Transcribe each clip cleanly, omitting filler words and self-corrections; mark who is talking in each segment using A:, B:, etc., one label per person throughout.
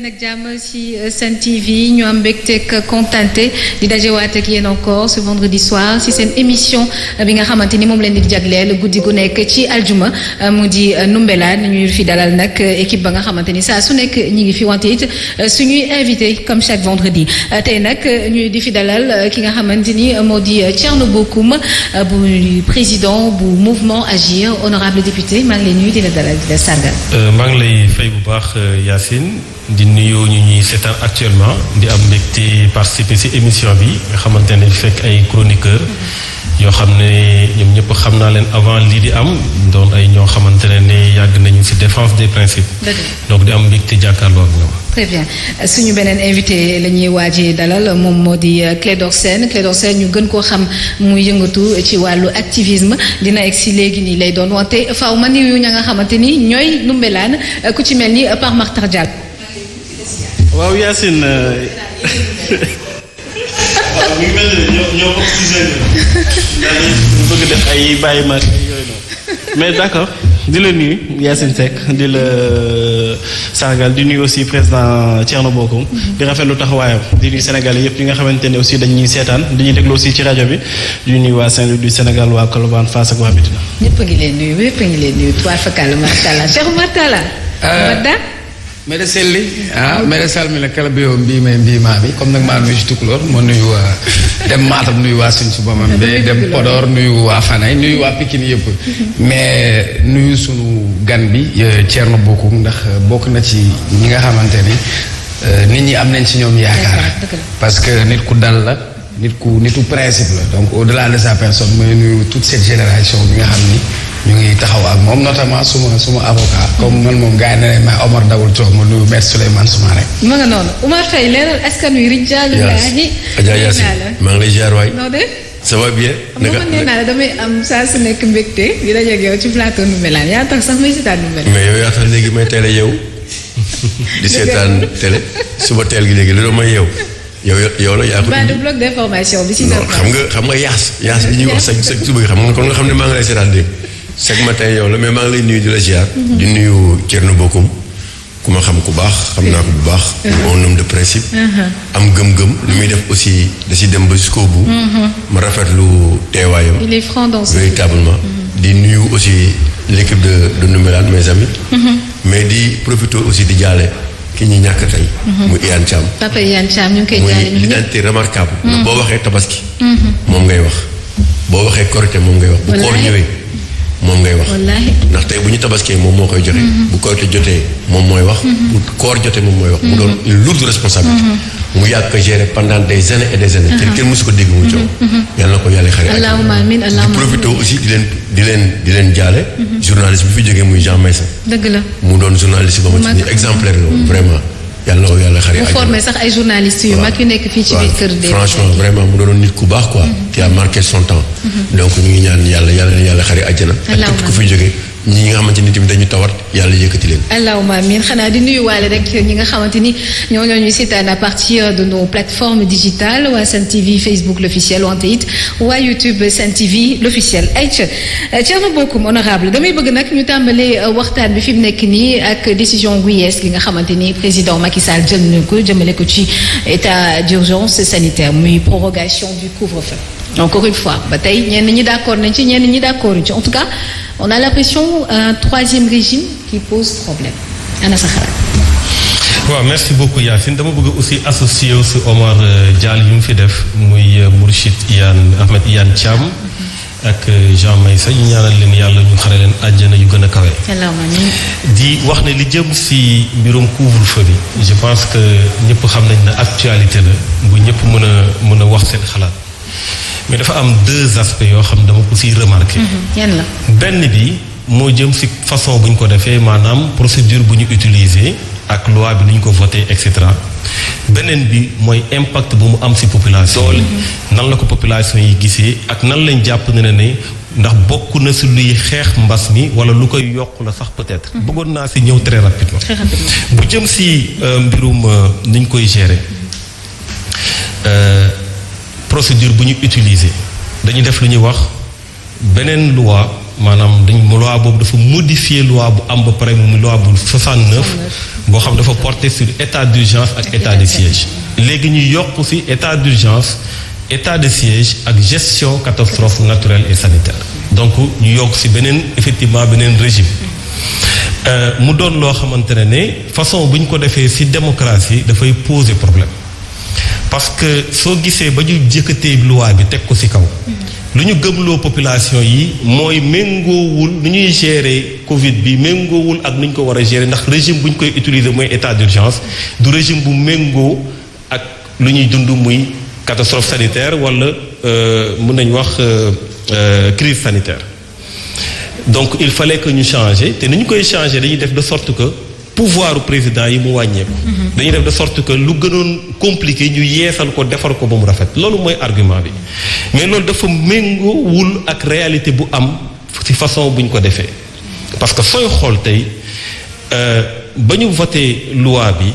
A: nag jàmm ci Sen TV ñu am mbégteeg contenté di dajewaat ak yéen encore ce vendredi soir ci seen émission bi nga xamante ni moom leen di jagleel guddi gu nekk ci aljuma mu di Ndoumbelane ñuy fi dalal nag équipe ba nga xamante ni saa su nekk ñi ngi fi wante it suñuy invité comme chaque vendredi tey nag ñuy di fi dalal ki nga xamante ni moo di Thierno Bocoum bu président bu mouvement Agir honorable député maa ngi lay nuyu di la dalal di la sargal.
B: maa ngi lay fay bu baax Yacine. di nuyu ñu ñuy seetaan actuellement di am mbégte participer ci émission bi nga xamante ne fekk ay chroniqueurs yoo xam ne ñoom ñëpp xam naa leen avant lii di am doon ay ñoo xamante ne yàgg nañu ci défense des principes. donc di am mbégte jàkkaarloo ak ñoom.
A: très bien suñu beneen invité la ñuy waajee dalal moom moo di Clédor Sène ñu gën koo xam muy yëngatu ci wàllu activisme dina egg si léegi nii lay doon wante faaw ma nuyu ña nga xamante ni ñooy Ndoumbelane ku ci mel ni Pape Makhtar Diallo.
C: waaw Yacine waaw mi ngi mel ni ñoo bokk ci seen ñu bëgg def ay bàyyi ma yooyu noonu mais d'accord di la nuyu Yacine Seck di la sargal di nuyu aussi président Thierno Bocoum di rafetlu taxawaayam di nuyu Sénégalais yëpp yi nga xamante ne aussi dañuy seetaan dañuy déglu aussi ci rajo bi di nuyu waa Saint-Louis du Sénégal waa Colobane Fass ak waa Médina.
A: ñëpp a ngi leen nuyu ñëpp a ngi leen nuyu tuwaat fakal macha allah Cheikh Matala.
D: mbeɗa selli mbeɗa salmina kala mbiyo mbima e mbimami comme nag ma nuyu tukulor mo nuyu dem Matam nuyu waa Sinthiou Bamam be dem Podor nuyu waa Fanay nuyu waa Pikine yëpp mais nuyu sunu gan bi Thierno Bocoum ndax bokk na ci ñi nga xamante ni nit ñi am nañ ci ñoom yaakaar parce que nit ku dal la nitu principe la donc au-delà de sa personne mooy nuyu toute cette génération bi nga xam ni ñu ngi taxaw ak moom notamment suma avocat comme man moom gars yi ne ma Omar Dawul Toog ma nuyu maître Souleymane Soumaré.
A: ma nga noonu Oumar Faye leeral askan wi rijaalullaahi.
E: Adja Yacine maa ngi lay ziar waay.
A: noo de.
E: ça va bien.
A: naka xam nga nee naa la damay am saa su nekk mbégte di dajeeg yow ci plateau Ndoumbelane yaa tax sax may seetaan Ndoumbelane.
E: mais yow yaa tax léegi may teel a yeewu di seetaan télé suba teel gi léegi li doon may yeewu. yow la yaa ko
A: indi bloc d'information bi ci
E: non xam nga yaas bi ñuy wax sa suba gi xam nga kon nga xam ne maa ngi lay seetaan dégg chaque matin yow la mais maa ngi lay nuyu di la ziar. di nuyu Thierno Bocoum ku ma xam ku baax xam naa ko bu baax. un homme de principe. am gëm-gëm lu muy def aussi da si dem ba jusqu'au bout. ma rafetlu teewaayam.
A: il est franc dans ce
E: véritablement. di nuyu aussi l'équipe de Ndoumbelane mes amis. mais di profiter aussi di jaale. ki ñuy ñàkk tey. muy Iyane Thiam.
A: papa Iyane Thiam ñu ngi koy jaale
E: muy l'identité remarquable. boo waxee tabaski. moom ngay wax. boo waxee korité moom ngay wax. bu koor ñëwee moom ngay wax. ndax tey bu ñu tabaskee moom moo koy joxe. bu korité jotee moom mooy wax. bu koor jotee moom mooy wax. mu doon une lourde responsabilité. mu yàgg ko gérer pendant des années et des années. kenn mësu ko dégg muy coow. yal na ko yàlla xare.
A: allahumma amiin allahumma
E: di profité aussi di leen jaale. journaliste bi fi jógee muy Jean Meissa.
A: dëgg la
E: mu doon journaliste ba ma ci ni exemplaire la vraiment. yàlla na ko yàlla xare.
A: mu formé sax ay journalistes yu mag yu nekk fii ci biir kër de.
E: franchement vraiment mu doon nit ku baax quoi. qui a marqué son temps. donc ñu ngi ñaan yàlla xare àjjana. ak képp ku fi jógee. ñi nga xamante ni tamit dañu tawat yàlla yëkkati leen.
A: allahumma amiin xanaa di nuyuwaale rek ñi nga xamante ni ñoo ñuy seetaan à partir de nos plateformes digitales waa Sen TV Facebook l'officiel wante it waa YouTube Sen TV l'officiel ayca Thierno Bocoum honorable damay bëgg nag ñu tàmbalee waxtaan bi fi mu nekk nii ak décision gu yees gi nga xamante ni président Macky Sall jël na ko jëmale ko ci état d'urgence sanitaire muy prorogation du couvre-feu. encore une fois ba tey ñenn ñi d'accord nañ ci ñenn ñi d'accord ci en tout cas. on a l'impression un troisième régime qui pose problème ana sa xalaat.
B: waaw merci beaucoup Yacine dama bëgg aussi associé aussi Omar Diall yu mu fi def muy Mourchid Ahmed Iyane Thiam ak Jean Meissa ñu ñaanal leen yàlla ñu xare leen àjjana yu gën a kawe. di wax ne li jëm si mbirum couvre-feu bi je pense que ñëpp xam nañ ne actualité la bu ñëpp mën a wax seen xalaat. mais dafa am deux aspects yoo xam dama ko siy remarqué.
A: yan la.
B: benn bi moo jëm si façon bu ñu ko defee maanaam procédure bu ñu utiliser ak loi bi nu ñu ko voté et cetera beneen bi mooy impact bu mu am si population yi. nan la ko population yi gisee ak nan lañ jàpp ne ndax bokk na si luy xeex mbas mi wala lu koy yokk la sax peut-être. bëggoon naa si ñëw très rapidement. bu jëm si mbirum ni ñu koy gérer. procédure bu ñu utiliser dañu def lu ñuy wax beneen loi maanaam loi boobu dafa modifier loi bu am ba pare mu loi bu 69 boo xam dafa porter sur état d'urgence ak état de siège léegi ñu yokk ci état d'urgence état de siège ak gestion catastrophe naturelle et sanitaire donc ñu yokk ci beneen effectivement beneen régime mu doon loo xamante ne façon bu ñu ko defee ci démocratie dafay poser problème parce que soo gisee ba ñu jëkkatee loi bi teg ko ci kaw lu ñu gëmloo population yi mooy méngoowul nu ñuy gérer Covid bi méngoowul ak nu ñu ko war a gérer ndax régime bu ñu koy utiliser mooy état d'urgence du régime bu méngoo ak lu ñuy dund muy catastrophe sanitaire wala mën nañu wax crise sanitaire donc il fallait que ñu changer te ni ñu koy changer dañuy def de sorte que pouvoiru président yi mu wàññeeku. dañuy def de sorte que lu gënoon compliqué ñu yeesal ko defar ko ba mu rafet loolu mooy argument bi mais loolu dafa méngoowul ak réalité bu am ci façon bu ñu ko defee parce que sooy xool tey ba ñu voté loi bi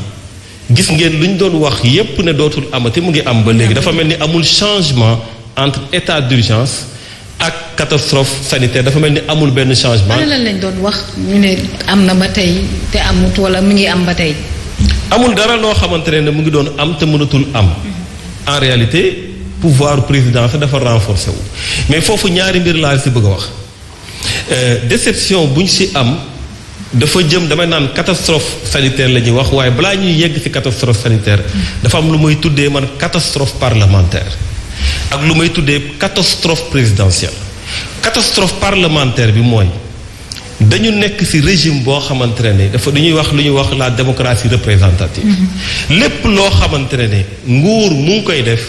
B: gis ngeen lu ñu doon wax yépp ne dootul amati mu ngi am ba léegi dafa mel ni amul changement entre état d'urgence ak catastrophe sanitaire dafa mel ni amul benn changement.
A: ana lan lañ doon wax ñu ne am na ba tey te amut wala mu ngi am ba tey.
B: amul dara loo xamante ne mu ngi doon am te mënatul am. en réalité pouvoir président sax dafa renforcer wu mais foofu ñaari mbir laa si bëgg a wax déception bu ñu si am dafa jëm damay naan catastrophe sanitaire la ñuy wax waaye balaa ñuy yegg ci catastrophe sanitaire dafa am lu may tuddee man catastrophe parlementaire. ak lu may tuddee catastrophe présidentielle catastrophe parlementaire bi mooy dañu nekk ci régime boo xamante ne dafa dañuy wax lu ñuy wax la démocratie représentative lépp loo xamante ne nguur mu ngi koy def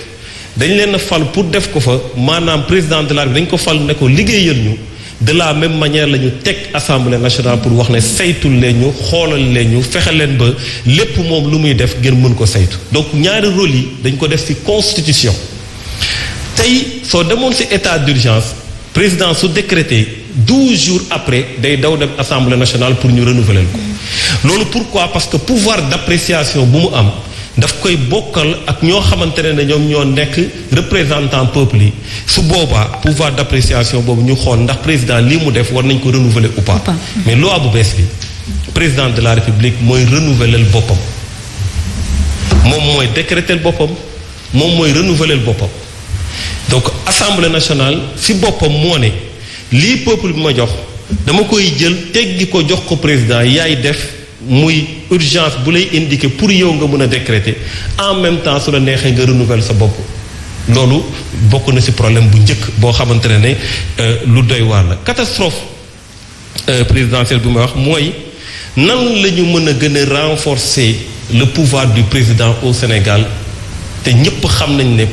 B: dañ leen a fal pour def ko fa maanaam président de la République dañ ko fal ne ko liggéeyal ñu de la même manière la ñu teg assemblée nationale pour wax ne saytul leen ñu xoolal leen ñu fexe leen ba lépp moom lu muy def ngeen mën ko saytu donc ñaari rôle yi dañ ko def ci constitution tey soo demoon ci état d'urgence président su décrété 12 jours après day daw dem assemblée nationale pour ñu renouveler ko loolu pourquoi parce que pouvoir d'appréciation bu mu am daf koy bokkal ak ñoo xamante ne ñoom ñoo nekk représentant peuple yi su boobaa pouvoir d'appréciation boobu ñu xool ndax président lii mu def war nañ ko renouveler ou pas mais loi bu bees bi président de la république mooy renouveler boppam moom mooy décréter boppam moom mooy renouveler boppam donc assemblée nationale ci boppam moo ne lii peuple bi ma jox dama koy jël teggi ko jox ko président yaay def muy urgence bu lay indiquer pour yow nga mën a décréter en même temps su la neexee nga renouveler sa bopp loolu bokk na ci problème bu njëkk boo xamante ne lu doy waar la catastrophe présidentielle bi ma wax mooy nan la ñu mën a gën a renforcer le pouvoir du président au Sénégal te ñépp xam nañ ne